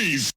freeze!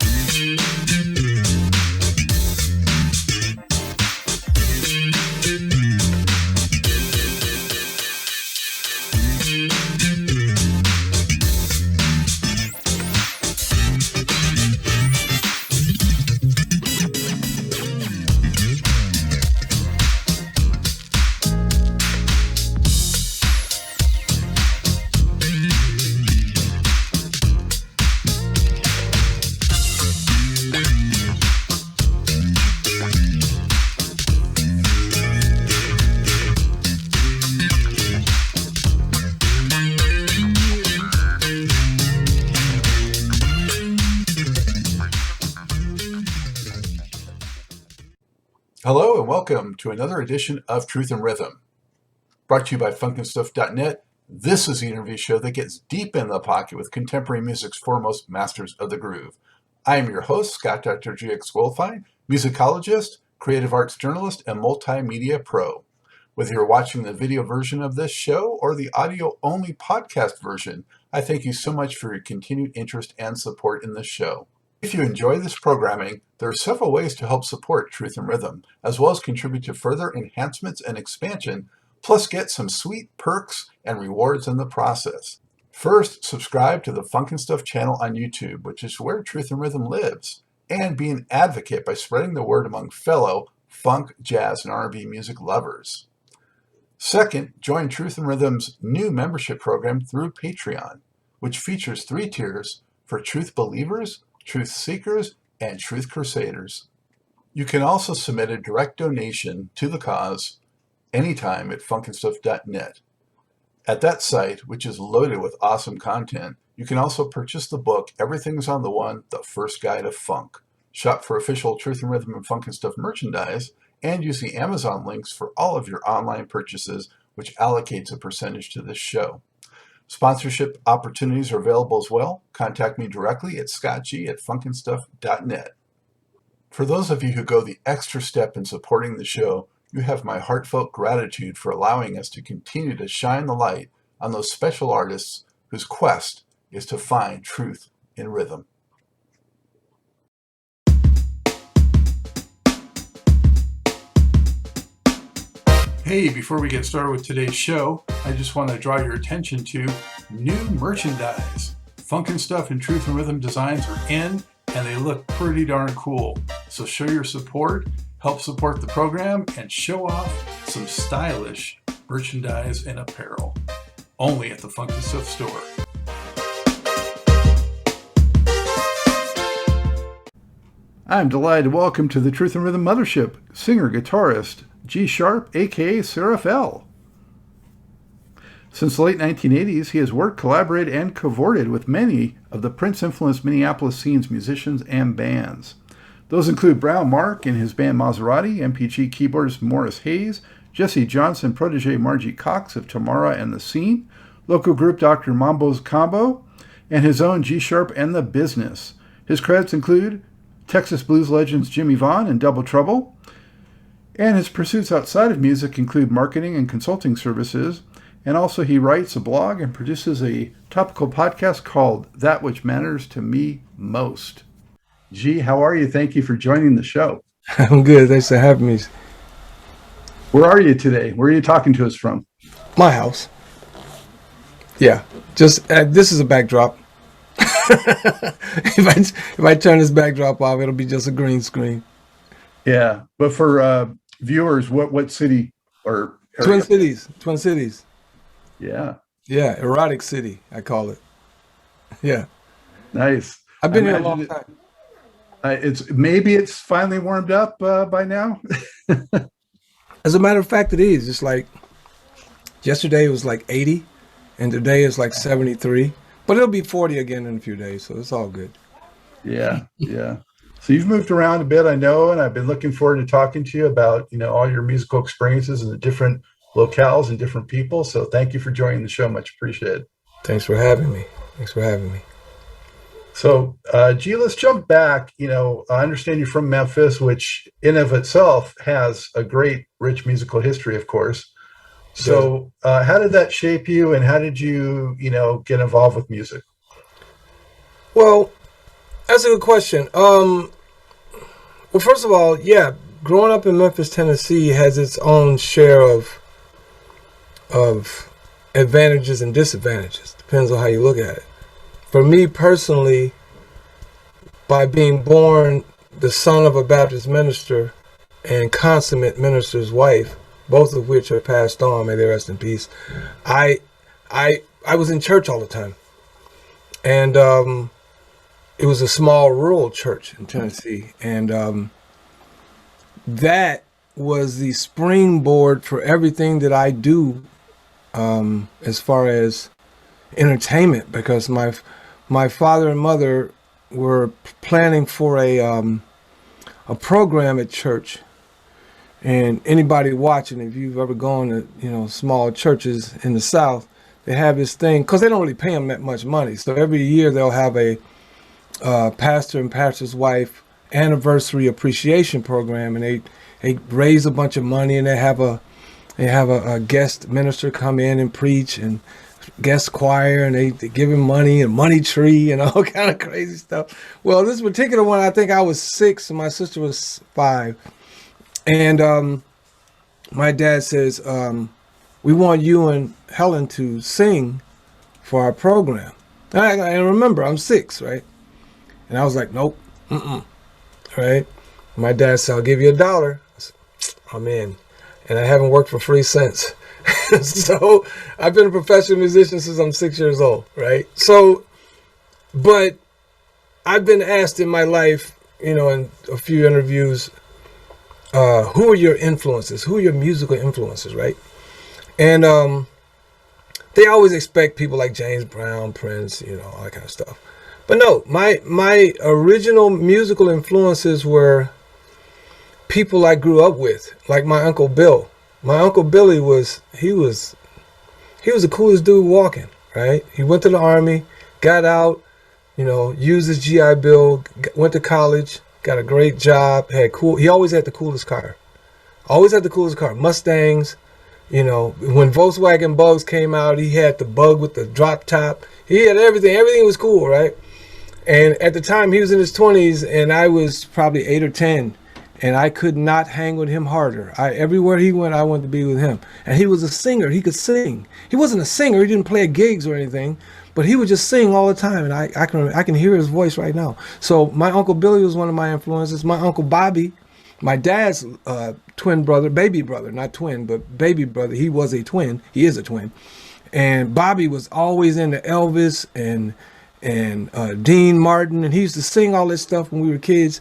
Hello and welcome to another edition of Truth and Rhythm. Brought to you by funkinstuff.net, this is the interview show that gets deep in the pocket with contemporary music's foremost masters of the groove. I am your host, Scott Dr. GX Goldfine, musicologist, creative arts journalist, and multimedia pro. Whether you're watching the video version of this show or the audio-only podcast version, I thank you so much for your continued interest and support in this show. If you enjoy this programming, there are several ways to help support Truth and Rhythm, as well as contribute to further enhancements and expansion, plus get some sweet perks and rewards in the process. First, subscribe to the Funk and Stuff channel on YouTube, which is where Truth and Rhythm lives, and be an advocate by spreading the word among fellow funk, jazz, and R&B music lovers. Second, join Truth and Rhythm's new membership program through Patreon, which features 3 tiers for truth believers, truth seekers, and truth crusaders. You can also submit a direct donation to the cause anytime at funkinstuff.net. At that site, which is loaded with awesome content, you can also purchase the book Everything's on the One, The First Guide of Funk. Shop for official Truth and Rhythm and Funk and Stuff merchandise, and use the Amazon links for all of your online purchases, which allocates a percentage to this show. Sponsorship opportunities are available as well. Contact me directly at scottg@funkinstuff.net. For those of you who go the extra step in supporting the show, you have my heartfelt gratitude for allowing us to continue to shine the light on those special artists whose quest is to find truth in rhythm. Hey, before we get started with today's show, I just want to draw your attention to new merchandise. Funk and Stuff and Truth and Rhythm designs are in, and they look pretty darn cool. So show your support, help support the program, and show off some stylish merchandise and apparel. Only at the Funk and Stuff store. I'm delighted to welcome to the Truth and Rhythm Mothership singer-guitarist GSHARP, aka Seraph L. Since the late 1980s, he has worked, collaborated, and cavorted with many of the Prince-influenced Minneapolis scene's musicians and bands. Those include Brown Mark and his band Mazarati, MPG keyboardist Morris Hayes, Jesse Johnson protege Margie Cox of Tamara and the Scene, local group Dr. Mambo's Combo, and his own GSHARP and the Business. His credits include Texas blues legends Jimmie Vaughan and Double Trouble, and his pursuits outside of music include marketing and consulting services, and also he writes a blog and produces a topical podcast called That Which Matters to Me Most. G, how are you? Thank you for joining the show. I'm good. Thanks for having me. Where are you today? Where are you talking to us from? My house. Yeah, just this is a backdrop. if I turn this backdrop off, it'll be just a green screen. Yeah, but for viewers, what city or area? Twin Cities. Yeah, erotic city, I call it. Yeah, nice. I've been here a long time. It's finally warmed up by now. As a matter of fact, it is. It's like yesterday it was like 80, and today is like 73. But it'll be 40 again in a few days, so it's all good. Yeah. So you've moved around a bit, I know, and I've been looking forward to talking to you about, all your musical experiences and the different locales and different people. So thank you for joining the show. Much appreciated. Thanks for having me. So, G, let's jump back. I understand you're from Memphis, which in of itself has a great, rich musical history, of course. So how did that shape you, and how did you, get involved with music? Well, That's a good question. Well, first of all, yeah, growing up in Memphis, Tennessee has its own share of advantages and disadvantages. Depends on how you look at it. For me personally, by being born the son of a Baptist minister and consummate minister's wife, both of which are passed on, may they rest in peace, I was in church all the time. And it was a small rural church in Tennessee. And that was the springboard for everything that I do as far as entertainment, because my father and mother were planning for a program at church. And anybody watching, if you've ever gone to small churches in the South, they have this thing, because they don't really pay them that much money. So every year they'll have a pastor and pastor's wife anniversary appreciation program, and they raise a bunch of money, and they have a guest minister come in and preach, and guest choir, and they give him money and money tree and all kind of crazy stuff. Well, this particular one, I think I was 6 and my sister was 5. And my dad says, we want you and Helen to sing for our program. And I remember, I'm 6, right? And I was like, nope, right? My dad said, I'll give you $1. I said, I'm in. And I haven't worked for free since. So I've been a professional musician since I'm 6 years old, right? So, but I've been asked in my life, in a few interviews, who are your influences? Who are your musical influences, right? And they always expect people like James Brown, Prince, all that kind of stuff. But no, my original musical influences were people I grew up with, like my Uncle Bill. My Uncle Billy was the coolest dude walking, right? He went to the Army, got out, used his GI Bill, went to college, got a great job, he always had the coolest car. Mustangs, when Volkswagen Bugs came out, he had the Bug with the drop top. He had everything. Everything was cool, right? And at the time, he was in his 20s, and I was probably 8 or 10. And I could not hang with him harder. Everywhere he went, I wanted to be with him. And he was a singer. He could sing. He wasn't a singer. He didn't play at gigs or anything, but he would just sing all the time. And I can hear his voice right now. So my Uncle Billy was one of my influences. My Uncle Bobby, my dad's twin brother, baby brother, not twin, but baby brother. He was a twin. He is a twin. And Bobby was always into Elvis and Dean Martin. And he used to sing all this stuff when we were kids.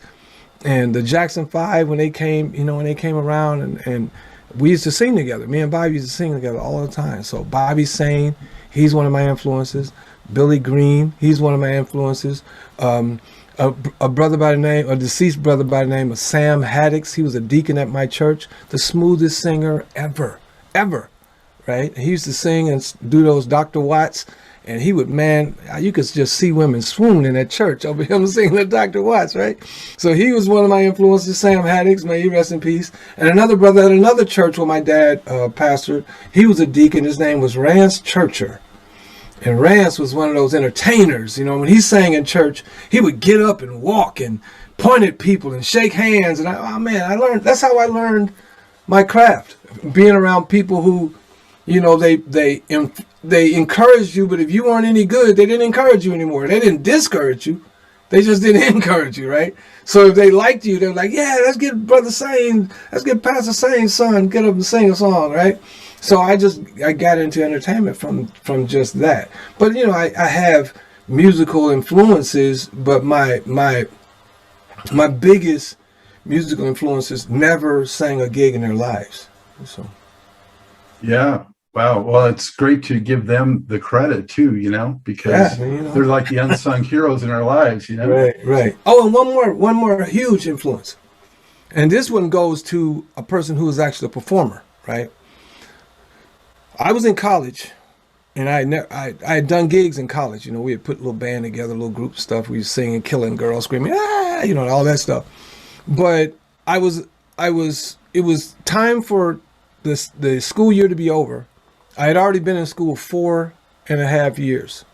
And the Jackson 5, when they came, when they came around, and we used to sing together. Me and Bobby used to sing together all the time. So Bobby Sane, he's one of my influences. Billy Green, he's one of my influences. A brother by the name, a deceased brother by the name of Sam Haddix. He was a deacon at my church, the smoothest singer ever, right? He used to sing and do those Dr. Watts. And he would, you could just see women swoon in that church over him singing the Dr. Watts, right? So he was one of my influences, Sam Haddix, may he rest in peace. And another brother at another church where my dad pastored, he was a deacon. His name was Rance Churcher. And Rance was one of those entertainers. When he sang in church, he would get up and walk and point at people and shake hands. And that's how I learned my craft, being around people who, they encouraged you, but if you weren't any good, they didn't encourage you anymore. They didn't discourage you. They just didn't encourage you, right? So if they liked you, they were like, yeah, let's get Brother Sane, let's get Pastor Sane's son, get up and sing a song, right? So I got into entertainment from just that. But, I have musical influences, but my biggest musical influences never sang a gig in their lives. So. Yeah. Wow. Well, it's great to give them the credit too, because they're like the unsung heroes in our lives, Right. Oh, and one more huge influence. And this one goes to a person who is actually a performer, right? I was in college, and I had done gigs in college. We had put a little band together, a little group stuff. We were singing, killing girls, screaming, all that stuff. But it was time for the school year to be over. I had already been in school 4.5 years,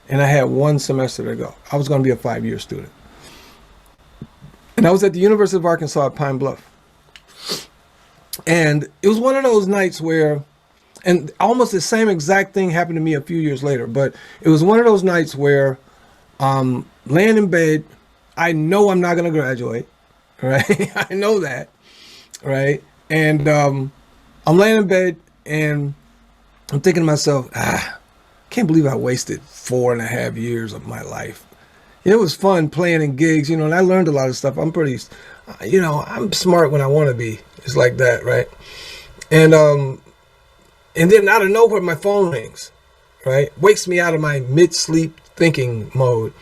and I had 1 semester to go. I was going to be a 5-year student. And I was at the University of Arkansas at Pine Bluff. And it was one of those nights where, and almost the same exact thing happened to me a few years later, but it was one of those nights where laying in bed, I know I'm not going to graduate, right? I know that, right? And I'm laying in bed and I'm thinking to myself, can't believe I wasted 4.5 years of my life. It was fun playing in gigs, you know, and I learned a lot of stuff. I'm pretty, you know, I'm smart when I want to be. It's like that, right? And then out of nowhere, my phone rings, right? Wakes me out of my mid-sleep thinking mode.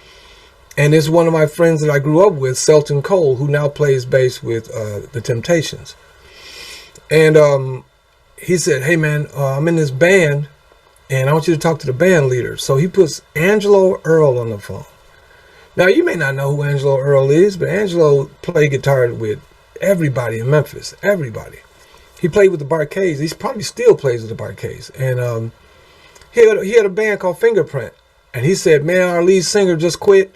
And it's one of my friends that I grew up with, Selton Cole, who now plays bass with the Temptations. And he said, hey, man, I'm in this band, and I want you to talk to the band leader. So he puts Angelo Earl on the phone. Now, you may not know who Angelo Earl is, but Angelo played guitar with everybody in Memphis, everybody. He played with the Barcades. He probably still plays with the Barcades. And he had a band called Fingerprint. And he said, man, our lead singer just quit.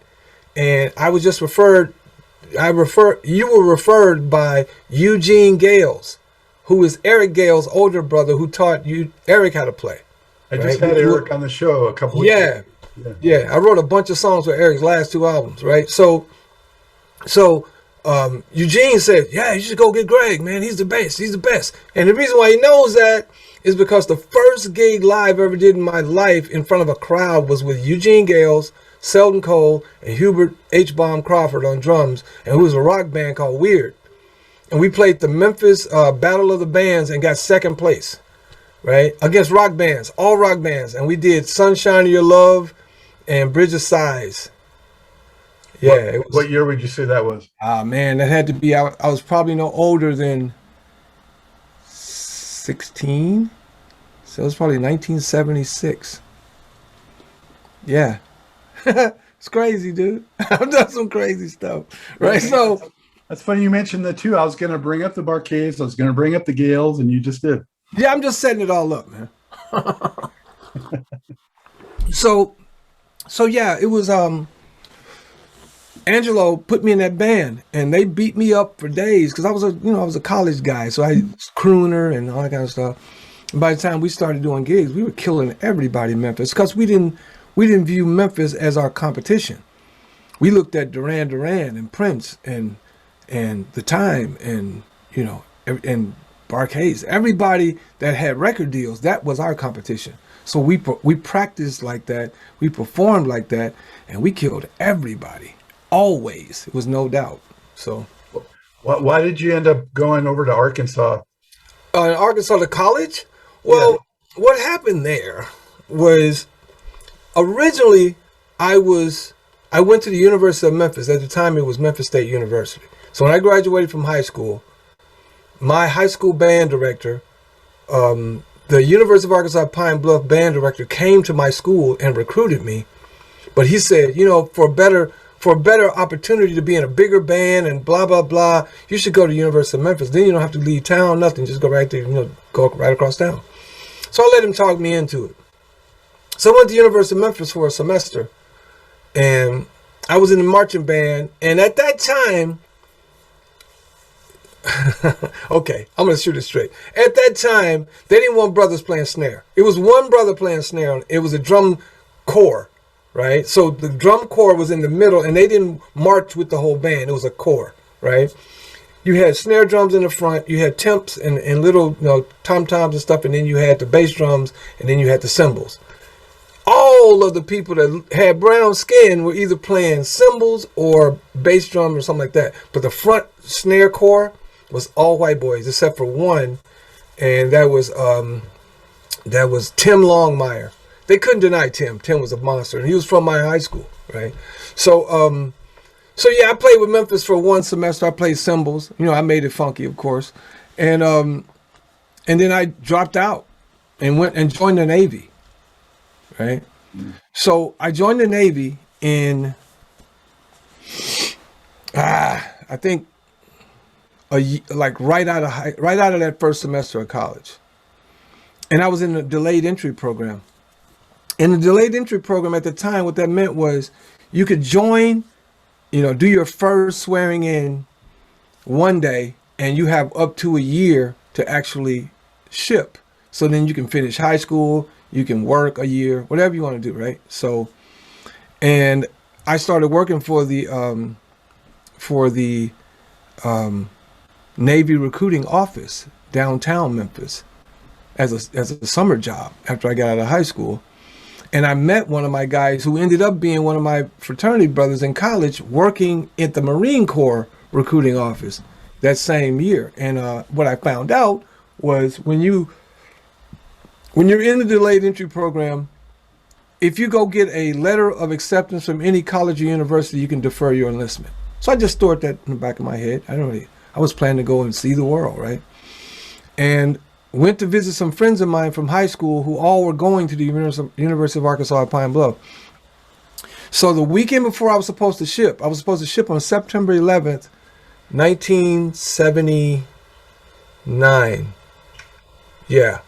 And I was just you were referred by Eugene Gales, who is Eric Gale's older brother, who taught Eric how to play. I just had Eric on the show a couple weeks ago. Yeah. I wrote a bunch of songs for Eric's last 2 albums, right? So Eugene said, yeah, you should go get Greg, man. He's the best. He's the best. And the reason why he knows that is because the first gig live I ever did in my life in front of a crowd was with Eugene Gales, Selton Cole, and Hubert H. Baum Crawford on drums, and it was a rock band called Weird. And we played the Memphis Battle of the Bands and got second place, right? Against rock bands, all rock bands. And we did Sunshine of Your Love and Bridge of Sighs. Yeah. What year would you say that was? Man, that had to be, I was probably no older than 16. So it was probably 1976. Yeah. It's crazy, dude. I've done some crazy stuff, right? So that's funny you mentioned the two. I was going to bring up the Barcades. I was going to bring up the Gales, and you just did. Yeah, I'm just setting it all up, man. So yeah, it was Angelo put me in that band, and they beat me up for days because I was a college guy, so I was crooner and all that kind of stuff. And by the time we started doing gigs, we were killing everybody in Memphis because we didn't view Memphis as our competition. We looked at Duran Duran and Prince and The Time and and Barcades. Everybody that had record deals, that was our competition. So we practiced like that, we performed like that, and we killed everybody. Always, it was no doubt. So, why did you end up going over to Arkansas? In Arkansas to college? Well, What happened there was originally I went to the University of Memphis. At the time, it was Memphis State University. So when I graduated from high school, my high school band director, the University of Arkansas Pine Bluff band director, came to my school and recruited me. But he said, for a better opportunity to be in a bigger band and blah, blah, blah, you should go to the University of Memphis. Then you don't have to leave town, nothing. Just go right there, go right across town. So I let him talk me into it. So I went to the University of Memphis for a semester. And I was in the marching band. And at that time, okay, I'm going to shoot it straight. At that time, they didn't want brothers playing snare. It was one brother playing snare. It was a drum corps, right? So the drum corps was in the middle, and they didn't march with the whole band. It was a corps, right? You had snare drums in the front. You had temps and little tom-toms and stuff, and then you had the bass drums, and then you had the cymbals. All of the people that had brown skin were either playing cymbals or bass drum or something like that. But the front snare corps was all white boys except for one, and that was Tim Longmire. They couldn't deny Tim. Tim was a monster, and he was from my high school, right? So yeah, I played with Memphis for one semester. I played cymbals. I made it funky, of course, and then I dropped out and went and joined the Navy, right? So I joined the Navy in I think right out of that first semester of college, and I was in the delayed entry program. In the delayed entry program at the time, what that meant was you could join, do your first swearing in one day, and you have up to a year to actually ship. So then you can finish high school, you can work a year, whatever you want to do, right? So, and I started working for the Navy recruiting office downtown Memphis as a summer job after I got out of high school. And I met one of my guys who ended up being one of my fraternity brothers in college, working at the Marine Corps recruiting office that same year. And what I found out was when you're in the delayed entry program, if you go get a letter of acceptance from any college or university, you can defer your enlistment. So I just stored that in the back of my head. I was planning to go and see the world, right? And went to visit some friends of mine from high school who all were going to the University of Arkansas at Pine Bluff. So the weekend before I was supposed to ship on September 11th, 1979. Yeah.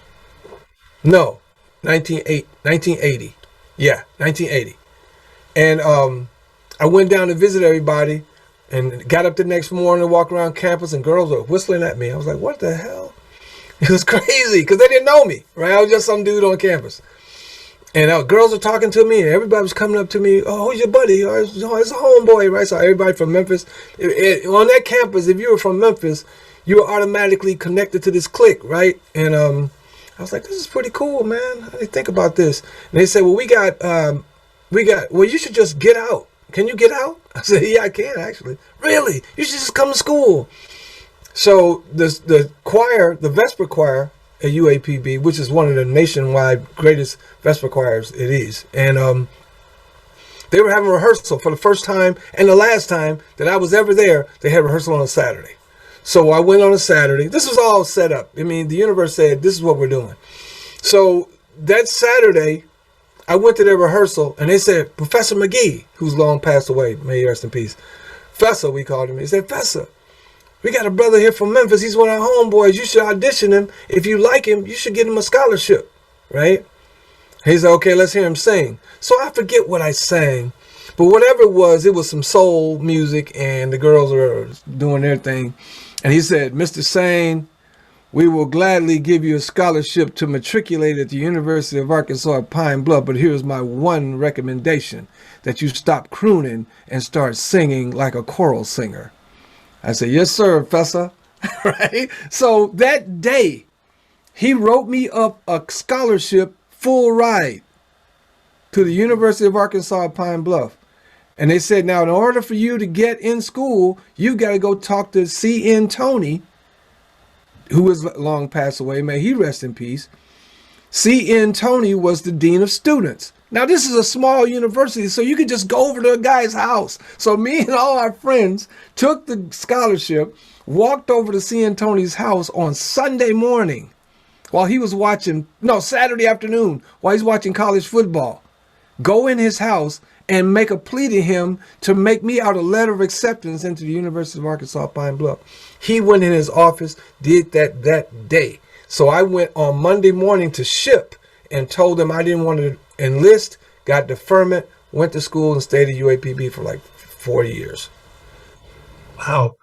No, 1980. Yeah, 1980. And I went down to visit everybody and got up the next morning to walk around campus, and girls were whistling at me. I was like, what the hell? It was crazy because they didn't know me, right? I was just some dude on campus. And girls were talking to me, and everybody was coming up to me. Oh, who's your buddy? Oh, it's a homeboy, right? So everybody from Memphis. On that campus, if you were from Memphis, you were automatically connected to this clique, right? And I was like, this is pretty cool, man. How do you think about this? And they said, well, well, you should just get out. Can you get out? I said, yeah, I can, actually. Really? You should just come to school. So the choir, the Vesper choir at UAPB, which is one of the nationwide greatest Vesper choirs it is, and they were having rehearsal for the first time and the last time that I was ever there. They had rehearsal on a Saturday. So I went on a Saturday. This was all set up. I mean, the universe said, this is what we're doing. So that Saturday, I went to their rehearsal, and they said, Professor McGee, who's long passed away, may he rest in peace. Fessa, we called him. They said, Fessa, we got a brother here from Memphis. He's one of our homeboys. You should audition him. If you like him, you should get him a scholarship, right? He said, okay, let's hear him sing. So I forget what I sang, but whatever it was some soul music, and the girls were doing their thing. And he said, Mr. Sane, we will gladly give you a scholarship to matriculate at the University of Arkansas at Pine Bluff, but here's my one recommendation, that you stop crooning and start singing like a choral singer. I said, yes, sir, Fessa. Right? So that day, he wrote me up a scholarship, full ride, to the University of Arkansas at Pine Bluff. And they said, now, in order for you to get in school, you've got to go talk to C.N. Tony, who is long passed away. May he rest in peace. C.N. Tony was the dean of students. Now, this is a small university, so you could just go over to a guy's house. So me and all our friends took the scholarship, walked over to C.N. Tony's house on Sunday morning while he was Saturday afternoon, while he's watching college football. Go in his house and make a plea to him to make me out a letter of acceptance into the University of Arkansas Pine Bluff. He went in his office, did that day. So I went on Monday morning to ship and told him I didn't want to enlist, got deferment, went to school, and stayed at UAPB for like 4 years. Wow.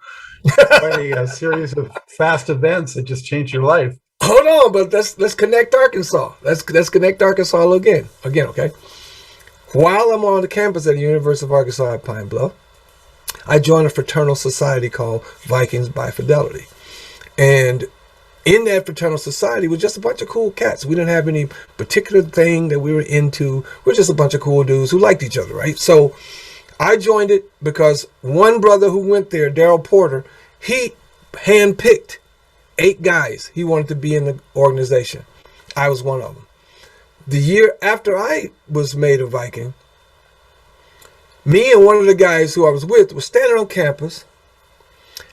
Quite a series of fast events that just changed your life. Hold on, but let's connect Arkansas. Let's connect Arkansas again, okay? While I'm on the campus at the University of Arkansas at Pine Bluff, I joined a fraternal society called Vikings by Fidelity. And in that fraternal society was just a bunch of cool cats. We didn't have any particular thing that we were into. We're just a bunch of cool dudes who liked each other, right? So I joined it because one brother who went there, Daryl Porter, he handpicked 8 guys he wanted to be in the organization. I was one of them. The year after I was made a Viking, me and one of the guys who I was with was standing on campus,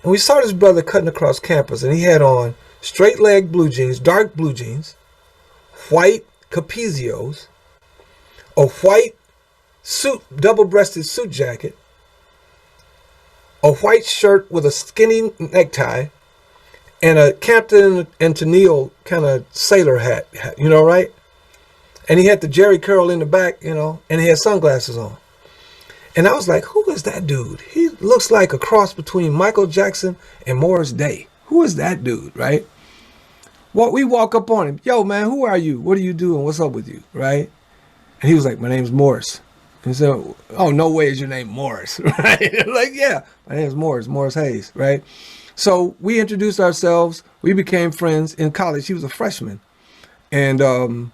and we saw this brother cutting across campus, and he had on straight leg blue jeans, dark blue jeans, white capezios, a white suit, double-breasted suit jacket, a white shirt with a skinny necktie, and a Captain and Tennille kind of sailor hat, right? And he had the Jerry curl in the back, and he had sunglasses on. And I was like, who is that dude? He looks like a cross between Michael Jackson and Morris Day. Who is that dude, right? Well, we walk up on him. Yo, man, who are you? What are you doing? What's up with you, right? And he was like, my name's Morris. And so, oh, no way is your name Morris, right? Like, yeah, my name's Morris Hayes, right? So we introduced ourselves. We became friends in college. He was a freshman. And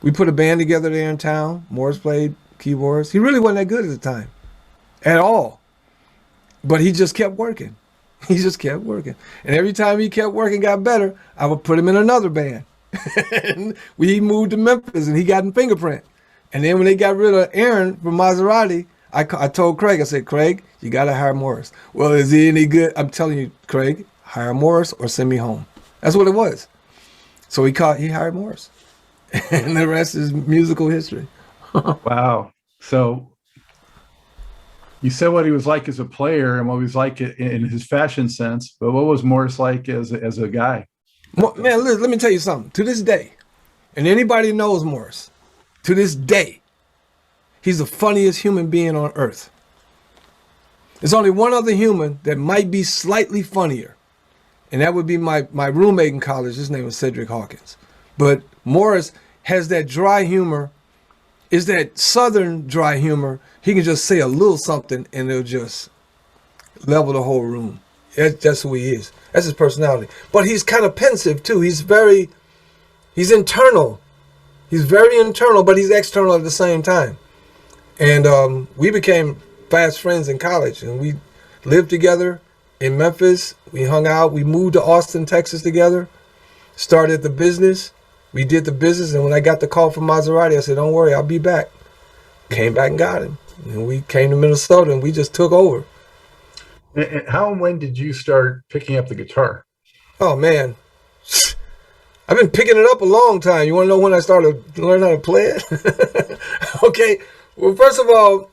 we put a band together there in town. Morris played keyboards. He really wasn't that good at the time at all. But he just kept working. He just kept working. And every time he kept working, got better, I would put him in another band. And we moved to Memphis and he got in Fingerprint. And then when they got rid of Aaron from Mazarati, I told Craig, I said, Craig, you got to hire Morris. Well, is he any good? I'm telling you, Craig, hire Morris or send me home. That's what it was. So he hired Morris. And the rest is musical history. Wow. So you said what he was like as a player and what he was like in his fashion sense, but what was Morris like as a guy? Man, let me tell you something. To this day, and anybody knows Morris, to this day, he's the funniest human being on earth. There's only one other human that might be slightly funnier, and that would be my roommate in college. His name was Cedric Hawkins. But Morris has that dry humor, is that southern dry humor. He can just say a little something and it'll just level the whole room. That's who he is. That's his personality. But he's kind of pensive too. He's internal. He's very internal, but he's external at the same time. And we became fast friends in college, and we lived together in Memphis. We hung out. We moved to Austin, Texas together, started the business. We did the business, and when I got the call from Mazarati, I said, don't worry, I'll be back. Came back and got him. And we came to Minnesota, and we just took over. And how and when did you start picking up the guitar? Oh, man. I've been picking it up a long time. You want to know when I started to learn how to play it? Okay. Well, first of all,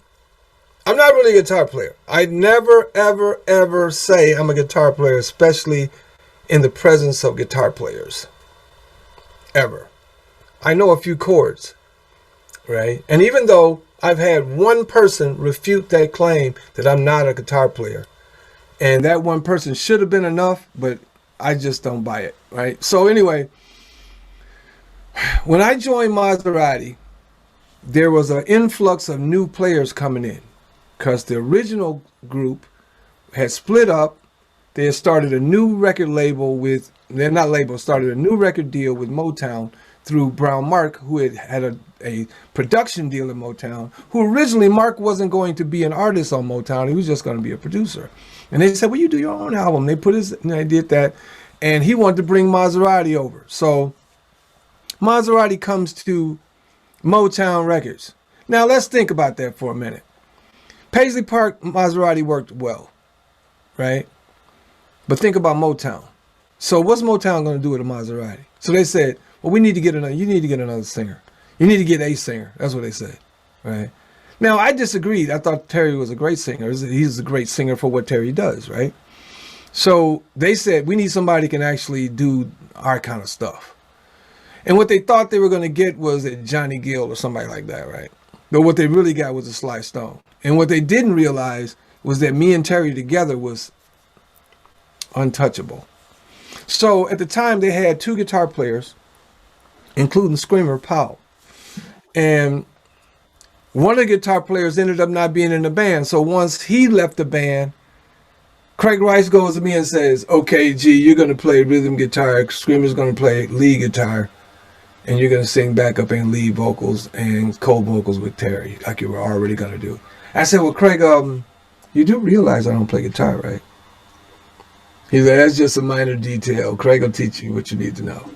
I'm not really a guitar player. I never, ever, ever say I'm a guitar player, especially in the presence of guitar players. Ever. I know a few chords, right? And even though I've had one person refute that claim that I'm not a guitar player, and that one person should have been enough, but I just don't buy it, right? So anyway, when I joined Mazarati, there was an influx of new players coming in because the original group had split up. They had started a new record label started a new record deal with Motown through Brown Mark, who had a production deal in Motown, who originally Mark wasn't going to be an artist on Motown. He was just going to be a producer. And they said, well, you do your own album. They did that. And he wanted to bring Mazarati over. So Mazarati comes to Motown Records. Now let's think about that for a minute. Paisley Park, Mazarati worked well, right? But think about Motown. So what's Motown going to do with a Mazarati? So they said, well, you need to get another singer. You need to get a singer. That's what they said, right? Now, I disagreed. I thought Terry was a great singer. He's a great singer for what Terry does, right? So they said, we need somebody who can actually do our kind of stuff. And what they thought they were going to get was a Johnny Gill or somebody like that, right? But what they really got was a Sly Stone. And what they didn't realize was that me and Terry together was untouchable. So at the time, they had two guitar players, including Screamer Powell. And one of the guitar players ended up not being in the band. So once he left the band, Craig Rice goes to me and says, okay, G, you're going to play rhythm guitar. Screamer's going to play lead guitar. And you're going to sing backup and lead vocals and co-vocals with Terry, like you were already going to do. I said, well, Craig, you do realize I don't play guitar, right? He said, that's just a minor detail. Craig will teach you what you need to know.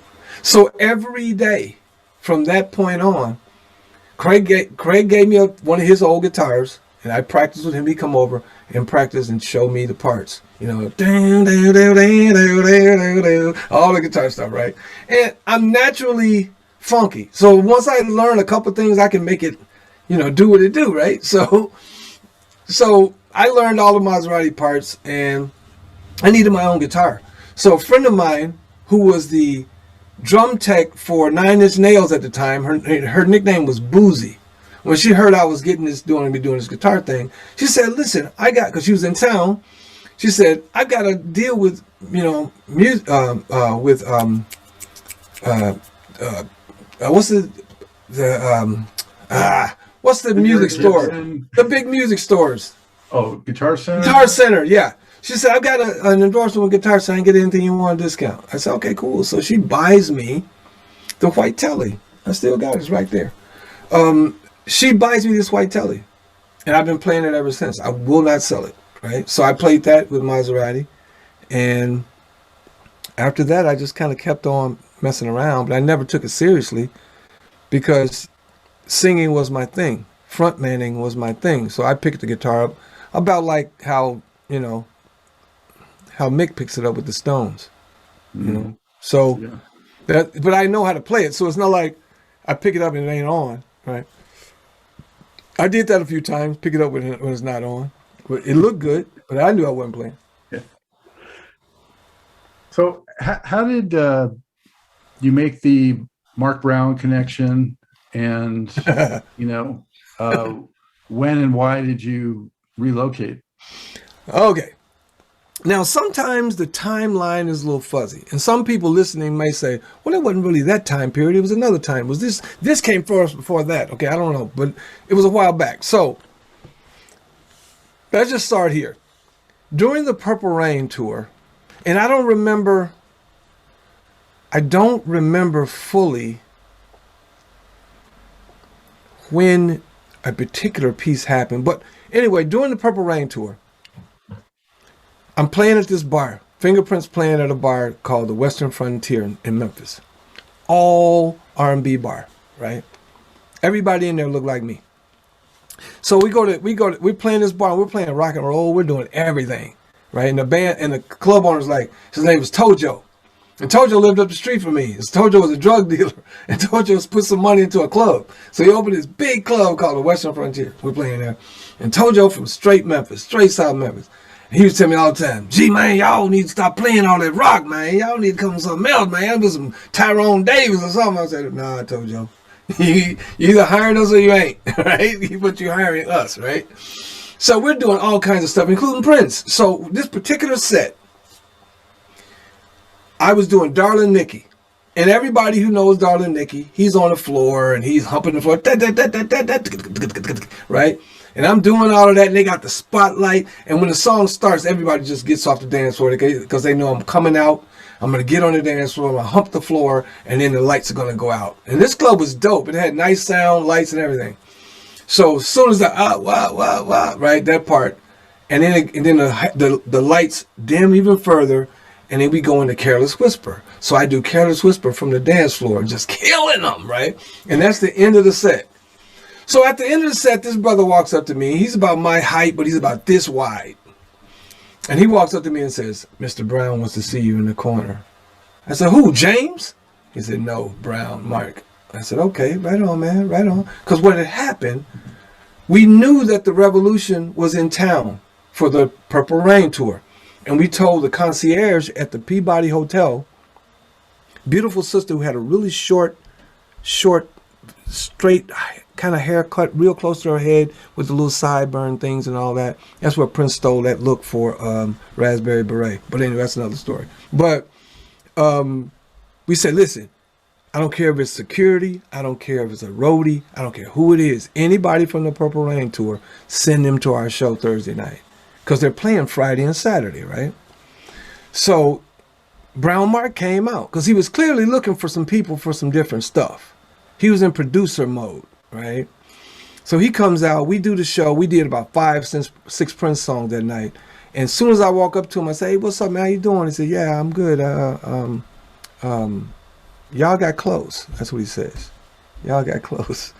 So every day from that point on, Craig gave me one of his old guitars, and I practiced with him. He'd come over and practice and show me the parts. You know, all the guitar stuff, right? And I'm naturally funky. So once I learn a couple things, I can make it, do what it do, right? So I learned all the Mazarati parts, and I needed my own guitar. So a friend of mine who was the drum tech for Nine Inch Nails at the time, her nickname was Boozy. When she heard I was doing this guitar thing, she said, "Listen, because she was in town. She said, I got to deal with, music, what's the music store? The big music stores. Oh, Guitar Center? Guitar Center, yeah. She said, I've got an endorsement with Guitar Center. I can get anything you want, a discount. I said, okay, cool. So she buys me the white telly. I still got it. It's right there. She buys me this white telly. And I've been playing it ever since. I will not sell it, right? So I played that with Mazarati. And after that, I just kind of kept on messing around. But I never took it seriously because singing was my thing. Frontmanning was my thing. So I picked the guitar up about like how Mick picks it up with the Stones. So but I know how to play it. So it's not like I pick it up and it ain't on, right? I did that a few times, pick it up when it's not on. But it looked good, but I knew I wasn't playing. Yeah. So how did you make the Mark Brown connection? And, when and why did you relocate? Okay. Now, sometimes the timeline is a little fuzzy. And some people listening may say, well, it wasn't really that time period. It was another time. Was this came first before that? Okay, I don't know. But it was a while back. So let's just start here. During the Purple Rain tour, and I don't remember fully when a particular piece happened. But anyway, during the Purple Rain tour, I'm playing at this bar. Fingerprints playing at a bar called the Western Frontier in Memphis. All R&B bar, right? Everybody in there looked like me. So we're playing this bar, we're playing rock and roll, we're doing everything, right? And the band and the club owner's like, his name was Tojo. And Tojo lived up the street from me. Tojo was a drug dealer. And Tojo put some money into a club. So he opened this big club called the Western Frontier. We're playing there. And Tojo from straight Memphis, straight South Memphis. And he was telling me all the time, gee, man, y'all need to stop playing all that rock, man. Y'all need to come with something else, man. With some Tyrone Davis or something. I said, nah, Tojo. You either hiring us or you ain't, right? But you're hiring us, right? So we're doing all kinds of stuff, including Prince. So this particular set, I was doing Darling Nikki. And everybody who knows Darling Nikki, he's on the floor and he's humping the floor, right? And I'm doing all of that and they got the spotlight. And when the song starts, everybody just gets off the dance floor because they know I'm coming out. I'm going to get on the dance floor, I'm going to hump the floor, and then the lights are going to go out. And this club was dope. It had nice sound, lights, and everything. So as soon as right, that part, and then the lights dim even further, and then we go into Careless Whisper. So I do Careless Whisper from the dance floor, just killing them, right? And that's the end of the set. So at the end of the set, this brother walks up to me. He's about my height, but he's about this wide. And he walks up to me and says, Mr. Brown wants to see you in the corner. I said, who, James? He said, no, Brown, Mark. I said, okay, right on, man, right on. Because what had happened, we knew that the Revolution was in town for the Purple Rain tour. And we told the concierge at the Peabody Hotel, beautiful sister who had a really short, straight kind of haircut, real close to her head with the little sideburn things and all that. That's where Prince stole that look for Raspberry Beret. But anyway, that's another story. But we said, listen, I don't care if it's security. I don't care if it's a roadie. I don't care who it is. Anybody from the Purple Rain tour, send them to our show Thursday night. Because they're playing Friday and Saturday, right? So Brown Mark came out because he was clearly looking for some people for some different stuff. He was in producer mode, right? So he comes out, we do the show. We did about 6 Prince songs that night. And as soon as I walk up to him, I say, hey, what's up, man? How you doing? He said, yeah, I'm good. Y'all got close. That's what he says. Y'all got close.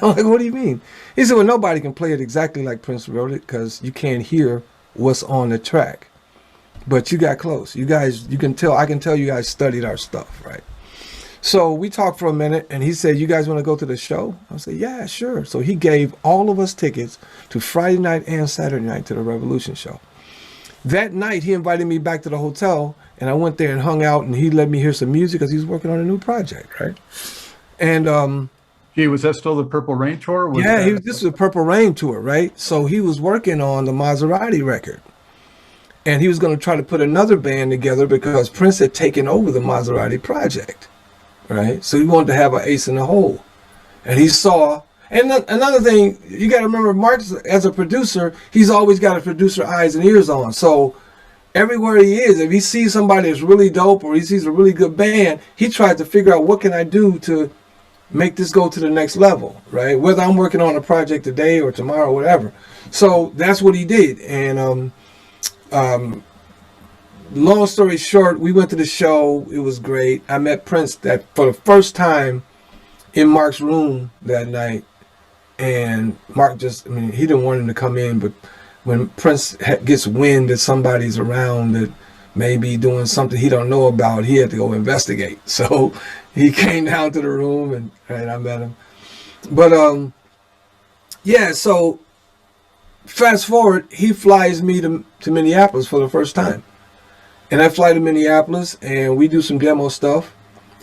I'm like, what do you mean? He said, well, nobody can play it exactly like Prince wrote it because you can't hear what's on the track. But you got close. You guys, I can tell you guys studied our stuff, right? So we talked for a minute and he said, you guys want to go to the show? I said, yeah, sure. So he gave all of us tickets to Friday night and Saturday night to the Revolution show. That night, he invited me back to the hotel and I went there and hung out and he let me hear some music because he was working on a new project, right? And Gee, was that still the Purple Rain tour? Was Yeah, that? this was a Purple Rain tour, right? So he was working on the Mazarati record. And he was going to try to put another band together because Prince had taken over the Mazarati project, right? So he wanted to have an ace in the hole. And he saw, and another thing, you got to remember, Mark, as a producer, he's always got a producer eyes and ears on. So everywhere he is, if he sees somebody that's really dope or he sees a really good band, he tries to figure out what can I do to make this go to the next level, right? Whether I'm working on a project today or tomorrow, or whatever. So that's what he did. And long story short, we went to the show. It was great. I met Prince that for the first time in Mark's room that night. And Mark just, I mean, he didn't want him to come in, but when Prince gets wind that somebody's around that may be doing something he don't know about, he had to go investigate. So he came down to the room and I met him. But yeah, so fast forward, he flies me to Minneapolis for the first time. And I fly to Minneapolis and we do some demo stuff.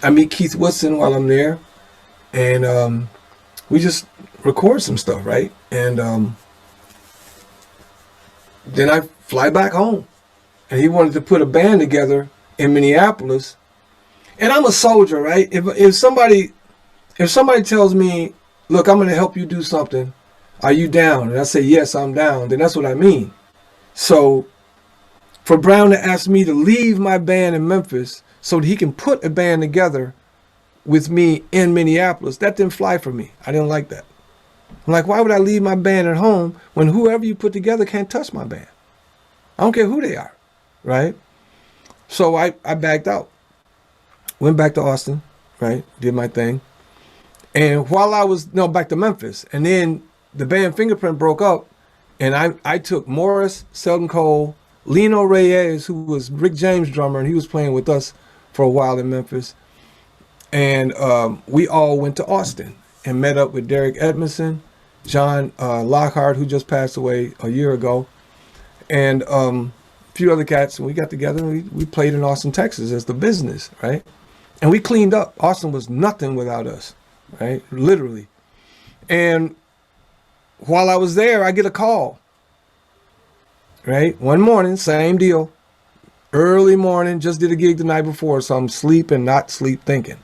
I meet Keith Woodson while I'm there. And we just record some stuff, right? And then I fly back home. And he wanted to put a band together in Minneapolis. And I'm a soldier, right? If somebody tells me, look, I'm going to help you do something, are you down? And I say, yes, I'm down. Then that's what I mean. So for Brown to ask me to leave my band in Memphis so that he can put a band together with me in Minneapolis, that didn't fly for me. I didn't like that. I'm like, why would I leave my band at home when whoever you put together can't touch my band? I don't care who they are, right? So I backed out. Went back to Austin, right? Did my thing. And while I was, back to Memphis. And then the band Fingerprint broke up. And I took Morris, Selden Cole, Lino Reyes, who was Rick James' drummer, and he was playing with us for a while in Memphis. And we all went to Austin and met up with Derek Edmondson, John Lockhart, who just passed away a year ago, and a few other cats. And we got together and we played in Austin, Texas as the business, right? And we cleaned up. Austin was nothing without us, right? Literally. And while I was there, I get a call, right? One morning, same deal. Early morning, just did a gig the night before, so I'm sleep and not sleep thinking.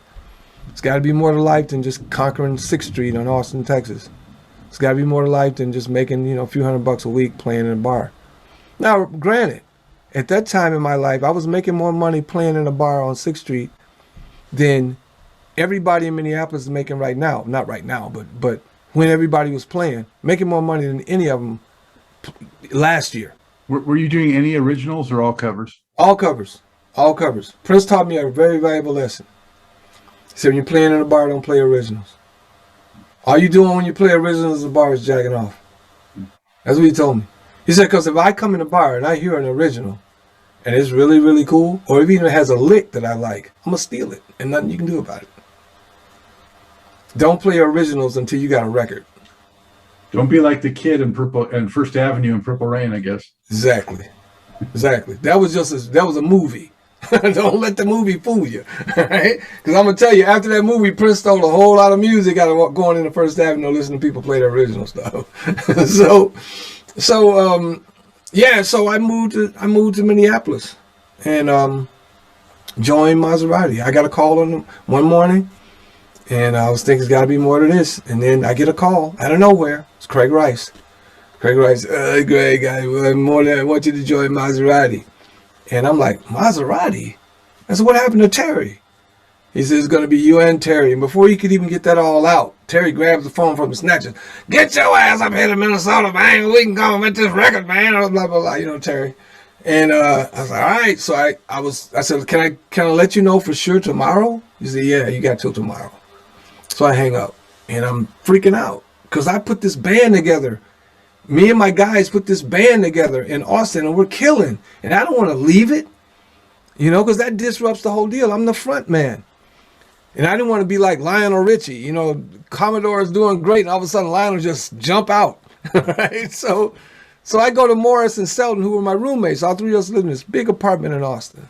It's got to be more to life than just conquering 6th Street on Austin, Texas. It's got to be more to life than just making, a few $100 a week playing in a bar. Now, granted, at that time in my life, I was making more money playing in a bar on 6th Street than everybody in Minneapolis is making right now. Not right now, but when everybody was playing, making more money than any of them last year. Were you doing any originals or all covers? All covers. All covers. Prince taught me a very valuable lesson. He said, when you're playing in a bar, don't play originals. All you doing when you play originals in the bar is jacking off. That's what he told me. He said, because if I come in a bar and I hear an original and it's really, really cool, or if even has a lick that I like, I'm going to steal it and nothing you can do about it. Don't play originals until you got a record. Don't be like the kid in First Avenue in Purple Rain, I guess. Exactly. That was a movie. Don't let the movie fool you, right? Because I'm gonna tell you, after that movie, Prince stole a whole lot of music out of going into First Avenue, listening to people play the original stuff. So I moved to Minneapolis and joined Mazarati. I got a call on them one morning, and I was thinking there's got to be more to this. And then I get a call out of nowhere. It's Craig Rice. Craig Rice, Greg, I want you to join Mazarati. And I'm like, Mazarati? I said, what happened to Terry? He says, it's going to be you and Terry. And before he could even get that all out, Terry grabs the phone from the snatcher. Get your ass up here to Minnesota, man. We can come and make this record, man. Blah, blah, blah, Terry. And I was like, all right. So I said, can I let you know for sure tomorrow? He said, yeah, you got till tomorrow. So I hang up. And I'm freaking out because I put this band together. Me and my guys put this band together in Austin, and we're killing. And I don't want to leave it, because that disrupts the whole deal. I'm the front man. And I didn't want to be like Lionel Richie. Commodore is doing great, and all of a sudden Lionel just jump out. Right? So I go to Morris and Selden, who were my roommates. All three of us lived in this big apartment in Austin.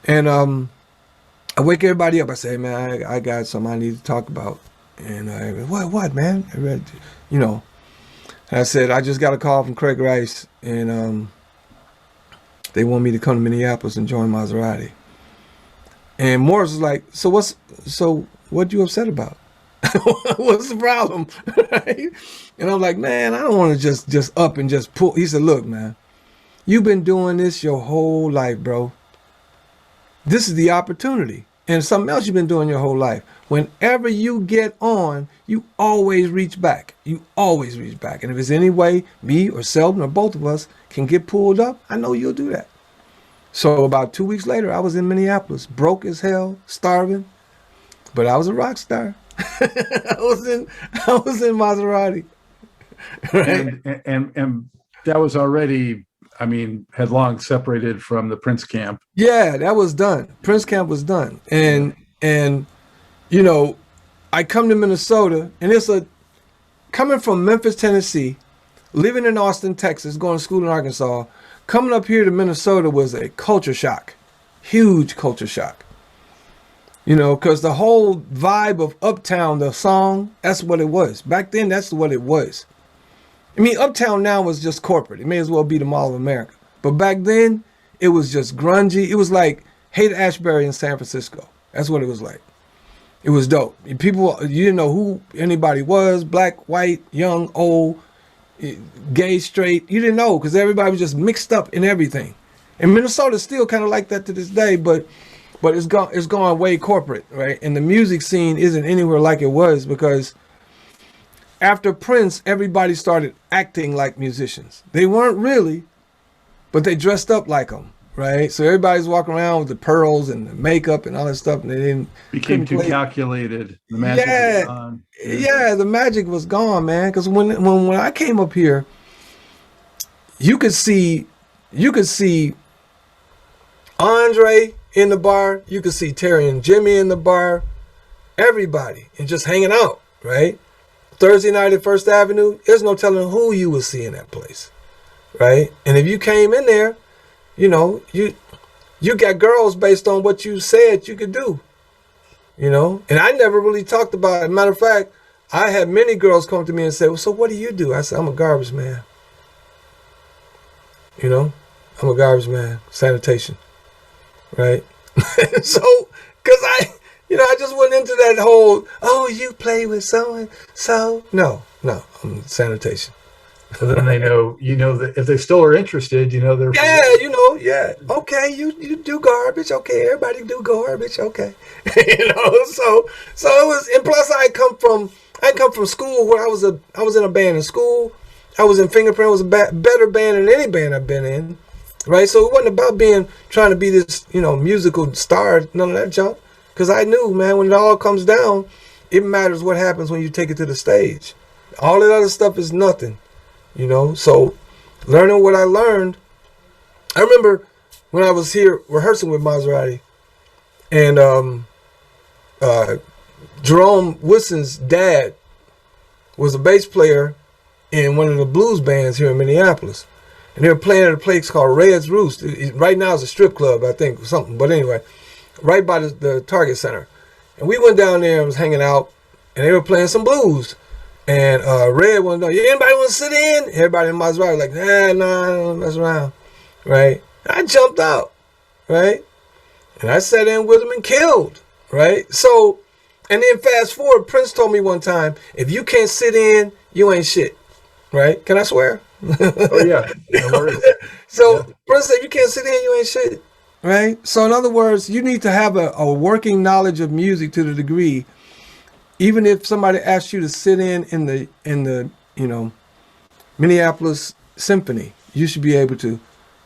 And I wake everybody up. I say, hey, man, I got something I need to talk about. And I went, what, man? I read, you know. And I said, I just got a call from Craig Rice, and they want me to come to Minneapolis and join Mazarati. And Morris was like, so what you upset about? What's the problem? Right? And I'm like, man, I don't want to just up and just pull. He said, look, man, you've been doing this your whole life, bro. This is the opportunity. And something else you've been doing your whole life. Whenever you get on, you always reach back. You always reach back. And if it's any way me or Selden or both of us can get pulled up, I know you'll do that. So about 2 weeks later, I was in Minneapolis, broke as hell, starving, but I was a rock star. I was in Maserati. Right? And that was already, I mean, had long separated from the Prince camp. Yeah, that was done. Prince camp was done. And you know, I come to Minnesota, and it's coming from Memphis, Tennessee, living in Austin, Texas, going to school in Arkansas, coming up here to Minnesota was a culture shock, huge culture shock. You know, because the whole vibe of Uptown, the song, that's what it was. Back then, that's what it was. I mean, Uptown now was just corporate. It may as well be the Mall of America. But back then, it was just grungy. It was like Haight-Ashbury in San Francisco. That's what it was like. It was dope. People, you didn't know who anybody was, black, white, young, old, gay, straight. You didn't know because everybody was just mixed up in everything. And Minnesota's still kind of like that to this day, but it's gone way corporate, right? And the music scene isn't anywhere like it was because after Prince, everybody started acting like musicians. They weren't really, but they dressed up like them, right? So everybody's walking around with the pearls and the makeup and all that stuff, and they became too calculated. The magic was gone. Yeah, the magic was gone, man. Because when I came up here, you could see Andre in the bar, you could see Terry and Jimmie in the bar, everybody, and just hanging out, right? Thursday night at First Avenue, there's no telling who you would see in that place, right? And if you came in there, you know, you got girls based on what you said you could do, you know? And I never really talked about it. Matter of fact, I had many girls come to me and say, well, so what do you do? I said, I'm a garbage man. You know, I'm a garbage man, sanitation, right? So, because I just went into that whole, oh, you play with so-and-so. No, I'm sanitation. So then they know, you know, that if they still are interested, you know, they're. Yeah. Okay, you do garbage. Okay, everybody do garbage. Okay. You know, so it was, and plus I come from school where I was in a band in school. I was in Fingerprint. It was a better band than any band I've been in. Right, so it wasn't about trying to be this, you know, musical star, none of that junk. Because I knew, man, when it all comes down, it matters what happens when you take it to the stage. All that other stuff is nothing, you know. So learning what I learned, I remember when I was here rehearsing with Mazarati, and Jerome Wisson's dad was a bass player in one of the blues bands here in Minneapolis. And they were playing at a place called Red's Roost. Right now it's a strip club, I think, or something. But anyway, right by the Target Center. And we went down there and was hanging out, and they were playing some blues. And Red wanted to know, anybody want to sit in? Everybody in Mazarati was like, nah, don't mess around, right? And I jumped out, right? And I sat in with them and killed, right? So, and then fast forward, Prince told me one time, if you can't sit in, you ain't shit, right? Can I swear? Oh yeah. So yeah. Prince said, you can't sit in, you ain't shit, right? So in other words, you need to have a working knowledge of music to the degree, even if somebody asks you to sit in the you know, Minneapolis Symphony, you should be able to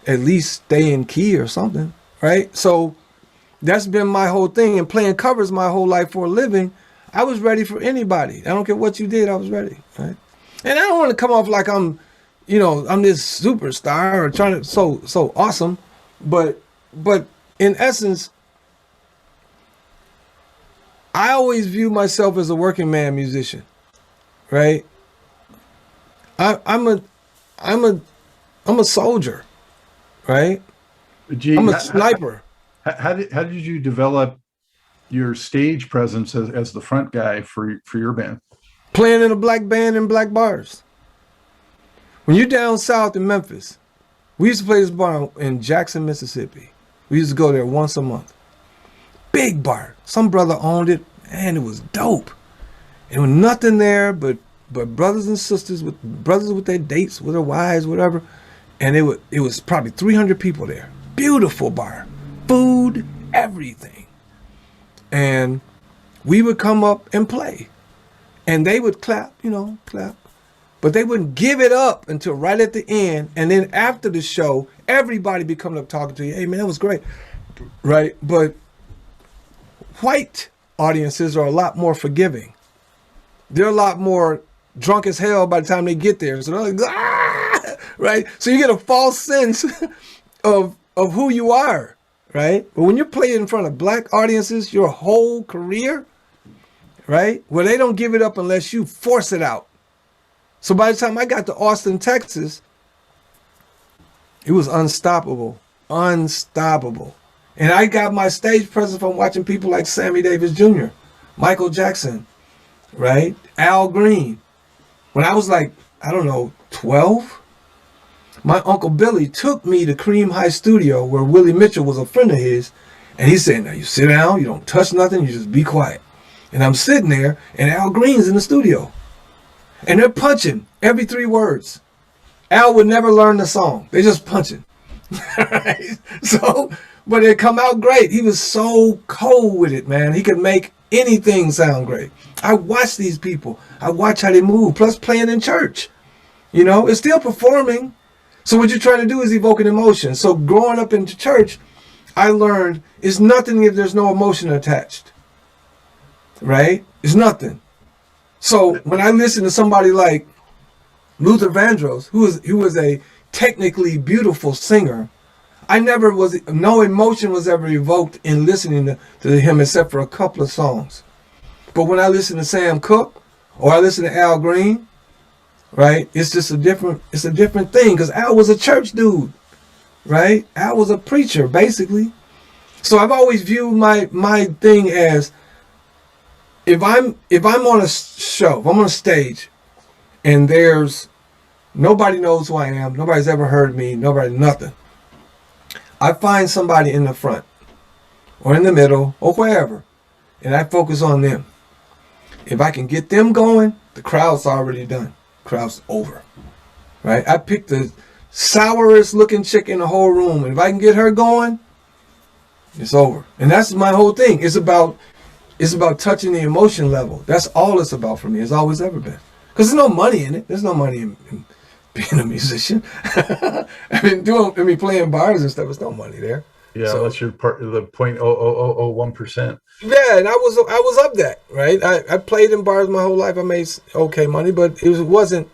at least stay in key or something, right? So that's been my whole thing, and playing covers my whole life for a living. I was ready for anybody. I don't care what you did, I was ready, right? And I don't want to come off like I'm this superstar or trying to so awesome, but in essence, I always view myself as a working man musician, right? I'm a soldier, right? Gee, I'm a sniper. How did you develop your stage presence as the front guy for your band? Playing in a black band in black bars. When you're down south in Memphis, we used to play this bar in Jackson, Mississippi. We used to go there once a month. Big bar. Some brother owned it, and it was dope. And there was nothing there but brothers and sisters, with brothers with their dates, with their wives, whatever. And it was probably 300 people there. Beautiful bar. Food, everything. And we would come up and play. And they would clap. But they wouldn't give it up until right at the end. And then after the show, everybody be coming up talking to you. Hey, man, that was great. Right? But white audiences are a lot more forgiving. They're a lot more drunk as hell by the time they get there. So they're like, ah! Right? So you get a false sense of who you are. Right? But when you're playing in front of black audiences your whole career, right? Well, they don't give it up unless you force it out. So by the time I got to Austin, Texas, it was unstoppable. Unstoppable. And I got my stage presence from watching people like Sammy Davis Jr., Michael Jackson, right? Al Green. When I was like, 12, my Uncle Billy took me to Cream High Studio where Willie Mitchell was a friend of his. And he said, now you sit down, you don't touch nothing, you just be quiet. And I'm sitting there, and Al Green's in the studio. And they're punching every 3 words. Al would never learn the song. They're just punching. Right? So, but it come out great. He was so cold with it, man. He could make anything sound great. I watch these people. I watch how they move. Plus playing in church. It's still performing. So what you're trying to do is evoke an emotion. So growing up in church, I learned it's nothing if there's no emotion attached. Right? It's nothing. So when I listen to somebody like Luther Vandross, who was a technically beautiful singer, no emotion was ever evoked in listening to him except for a couple of songs. But when I listen to Sam Cooke or I listen to Al Green, right, it's a different thing, because Al was a church dude, right? Al was a preacher, basically. So I've always viewed my thing as, if I'm on a show, if I'm on a stage, and there's nobody knows who I am, nobody's ever heard me, nothing. I find somebody in the front, or in the middle, or wherever, and I focus on them. If I can get them going, the crowd's already done. Crowd's over, right? I picked the sourest looking chick in the whole room, and if I can get her going, it's over. And that's my whole thing. It's about touching the emotion level. That's all it's about for me. It's always ever been. Because there's no money in it. There's no money in being a musician. Playing bars and stuff. There's no money there. Yeah, so, unless you're part of the 0.0001%. Yeah, and I was up that, right? I played in bars my whole life. I made okay money, but wasn't.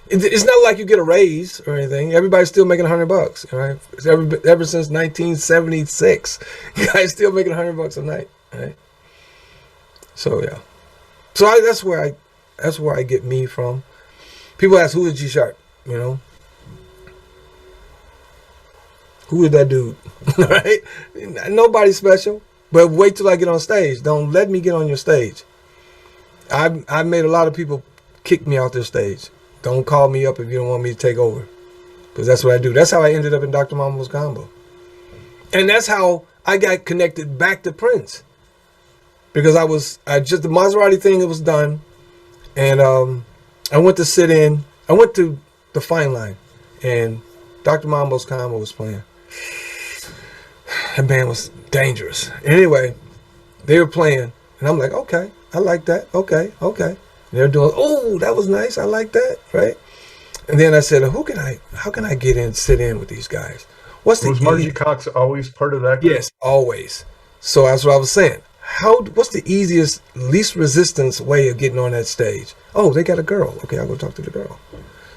It's not like you get a raise or anything. Everybody's still making $100, right? Ever since 1976, guys still making $100 a night, right? So yeah, so that's where I get me from. People ask, who is GSHARP? Who is that dude? Right? Nobody special. But wait till I get on stage. Don't let me get on your stage. I've made a lot of people kick me out their stage. Don't call me up if you don't want me to take over, because that's what I do. That's how I ended up in Dr. Mambo's combo, and that's how I got connected back to Prince. Because the Mazarati thing, it was done. And I went to sit in. I went to the Fine Line. And Dr. Mambo's combo was playing. That band was dangerous. Anyway, they were playing. And I'm like, okay, I like that. Okay. And they're doing, oh, that was nice. I like that. Right? And then I said, how can I get in, sit in with these guys? Was Margie Cox always part of that group? Yes, always. So that's what I was saying. What's the easiest, least resistance way of getting on that stage? Oh, they got a girl. Okay, I'll go talk to the girl.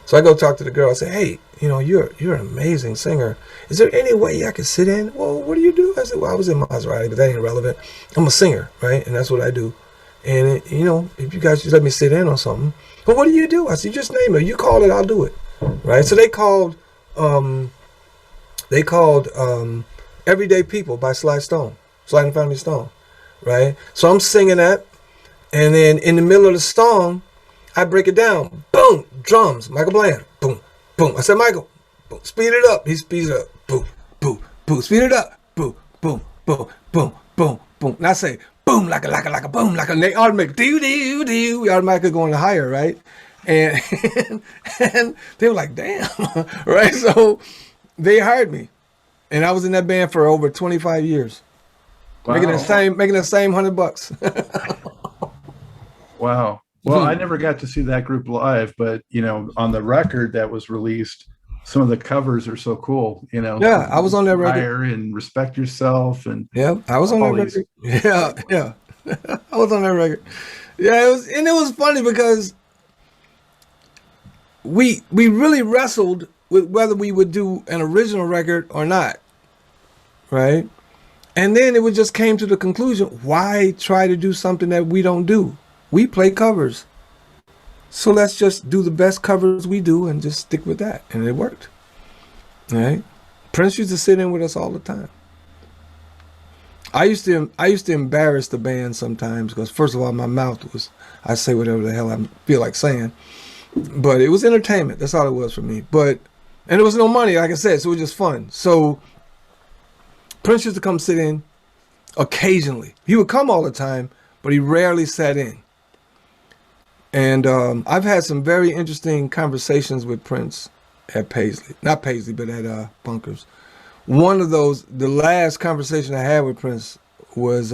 So I go talk to the girl. I say, hey, you're an amazing singer. Is there any way I could sit in? Well, what do you do? I said, well, I was in Mazarati, but that ain't relevant. I'm a singer, right? And that's what I do. And, if you guys just let me sit in on something. But what do you do? I said, just name it. You call it, I'll do it. Right? So they called Everyday People by Sly and Family Stone. right? So I'm singing that, and then in the middle of the song, I break it down. Boom, drums, Michael Bland. Boom, boom. I said, Michael, boom, speed it up. He speeds it up. Boom, boom, boom. Speed it up. Boom, boom, boom, boom, boom, boom. And I say, boom, like a boom, like a. And they automatically do. We automatically going higher, right? And and they were like, damn, right? So they hired me, and I was in that band for over 25 years, Wow. making the same $100. Wow. Well, I never got to see that group live, but on the record that was released, some of the covers are so cool. Yeah, I was on that record. Higher and Respect Yourself, and I was on that record. Yeah, I was on that record. Yeah, it was funny because we really wrestled with whether we would do an original record or not, right? And then it just came to the conclusion: why try to do something that we don't do? We play covers. So let's just do the best covers we do and just stick with that. And it worked. All right. Prince used to sit in with us all the time. I used to embarrass the band sometimes because, first of all, my mouth was, I say whatever the hell I feel like saying. But it was entertainment. That's all it was for me. And there was no money, like I said, so it was just fun. So Prince used to come sit in occasionally. He would come all the time, but he rarely sat in. And I've had some very interesting conversations with Prince at Paisley. Not Paisley, but at Bunkers. One of those, the last conversation I had with Prince was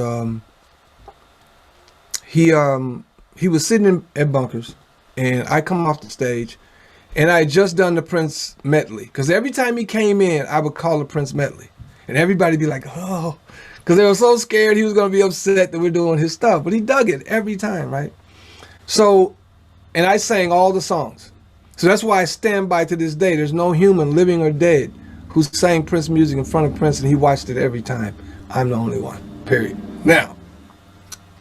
he was sitting at Bunkers, and I come off the stage, and I had just done the Prince medley. Because every time he came in, I would call the Prince medley. And everybody be like, oh, because they were so scared he was going to be upset that we're doing his stuff. But he dug it every time, right? So, and I sang all the songs. So that's why I stand by to this day. There's no human, living or dead, who sang Prince music in front of Prince and he watched it every time. I'm the only one, period. Now,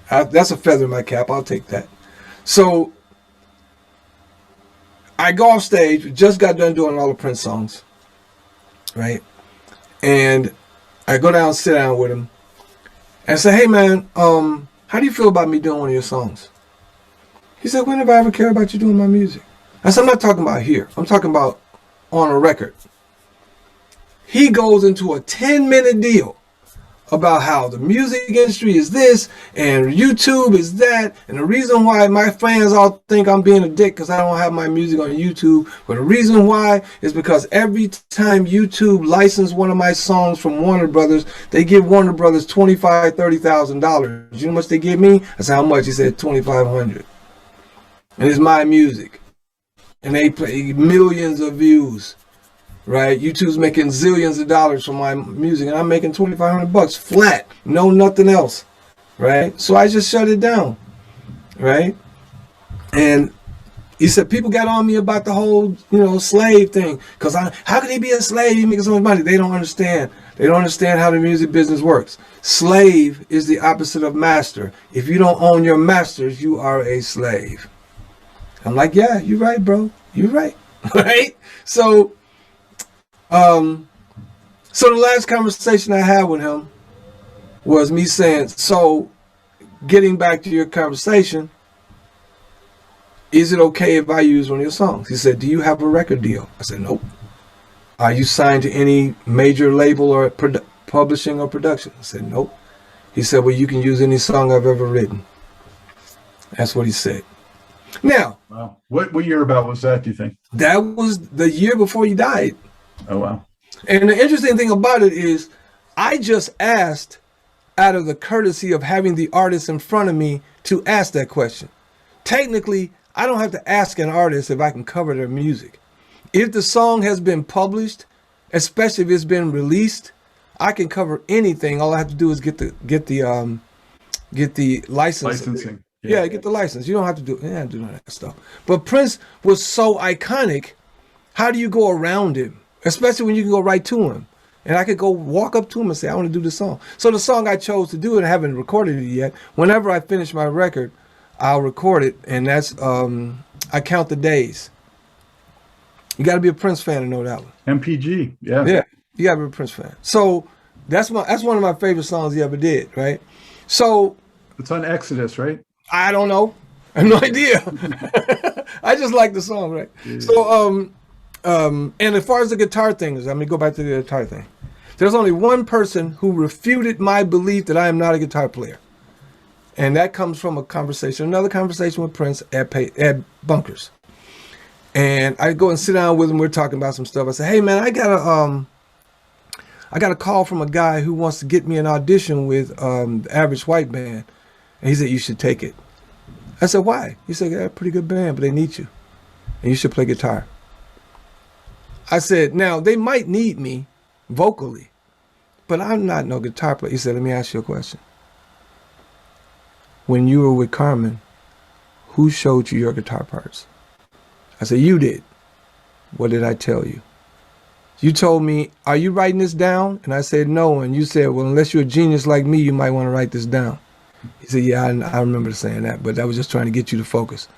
that's a feather in my cap. I'll take that. So, I go off stage, just got done doing all the Prince songs, right? And I go down, sit down with him, and say, hey man, how do you feel about me doing one of your songs? He said, when have I ever cared about you doing my music? I said, I'm not talking about here. I'm talking about on a record. He goes into a 10-minute deal about how the music industry is this and YouTube is that, and the reason why my fans all think I'm being a dick because I don't have my music on YouTube, but the reason why is because every time YouTube licensed one of my songs from Warner Brothers, they give Warner Brothers $25,000, $30,000. You know how much they give me? I said, how much? He said, $2,500. And it's my music. And they play millions of views. Right? YouTube's making zillions of dollars from my music, and I'm making $2,500 flat, no nothing else. Right? So I just shut it down. Right? And he said people got on me about the whole, slave thing. Because how can he be a slave? He making so much money. They don't understand. They don't understand how the music business works. Slave is the opposite of master. If you don't own your masters, you are a slave. I'm like, yeah, you're right, bro. You're right. Right? So the last conversation I had with him was me saying, so getting back to your conversation, is it okay if I use one of your songs? He said, do you have a record deal? I said, nope. Are you signed to any major label or publishing or production? I said, nope. He said, well, you can use any song I've ever written. That's what he said. Now, wow. What year about was that, do you think? That was the year before he died. Oh, wow. And the interesting thing about it is I just asked out of the courtesy of having the artist in front of me to ask that question. Technically, I don't have to ask an artist if I can cover their music. If the song has been published, especially if it's been released, I can cover anything. All I have to do is get the license. Licensing. Yeah, get the license. You don't have to do that stuff. But Prince was so iconic. How do you go around him? Especially when you can go right to him. And I could go walk up to him and say, I want to do this song. So the song I chose to do, and I haven't recorded it yet, whenever I finish my record, I'll record it. And that's, I count the days. You got to be a Prince fan to know that one. MPG, yeah. Yeah, you got to be a Prince fan. So that's one of my favorite songs he ever did, right? So It's on Exodus, right? I don't know. I have no idea. I just like the song, right? Yeah. So and as far as the guitar thing is, let me go back to the guitar thing. There's only one person who refuted my belief that I am not a guitar player. And that comes from another conversation with Prince at Bunkers. And I go and sit down with him. We're talking about some stuff. I say, hey man, I got a call from a guy who wants to get me an audition with the Average White Band. And he said, you should take it. I said, why? He said, they're a pretty good band, but they need you. And you should play guitar. I said, now they might need me vocally, but I'm not no guitar player. He said, let me ask you a question. When you were with Carmen, who showed you your guitar parts? I said, you did. What did I tell you? You told me, are you writing this down? And I said, no. And you said, well, unless you're a genius like me, you might want to write this down. He said, yeah, I remember saying that, but I was just trying to get you to focus.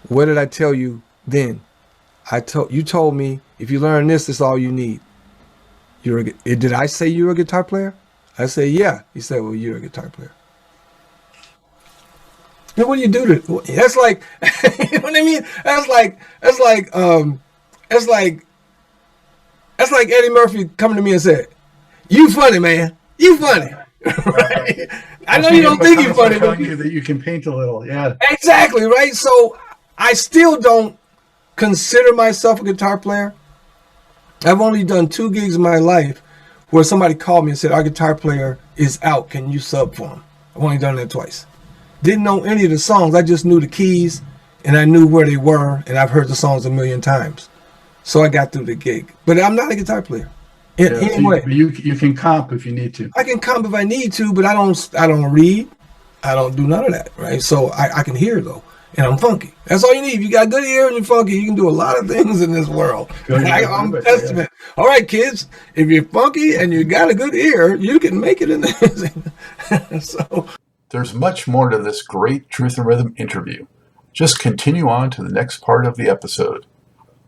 What did I tell you then? You told me, if you learn this, that's all you need. Did I say you're a guitar player? I said, yeah. He said, well, you're a guitar player. Now, what do you do to? That's like, you know what I mean? That's like Eddie Murphy coming to me and said, "You funny, man. You funny." Right? I know you don't think you're funny, but you that you can paint a little. Yeah, exactly right. So I still don't consider myself a guitar player. I've only done 2 gigs in my life where somebody called me and said, "Our guitar player is out. Can you sub for him?" I've only done that twice. Didn't know any of the songs. I just knew the keys and I knew where they were, and I've heard the songs a million times. So I got through the gig. But I'm not a guitar player. Anyway, so you can comp if you need to. I can comp if I need to, but I don't read. I don't do none of that, right? So I can hear though, and I'm funky. That's all you need. If you got good ear and you're funky, you can do a lot of things in this world. I'm a testament. Yeah. All right, kids, if you're funky and you got a good ear, you can make it in this. So there's much more to this great Truth and Rhythm interview. Just continue on to the next part of the episode.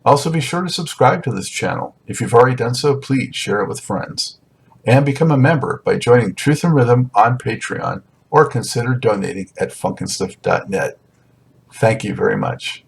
Also, be sure to subscribe to this channel. If you've already done so, please share it with friends. And become a member by joining Truth and Rhythm on Patreon, or consider donating at funkinstuff.net. Thank you very much.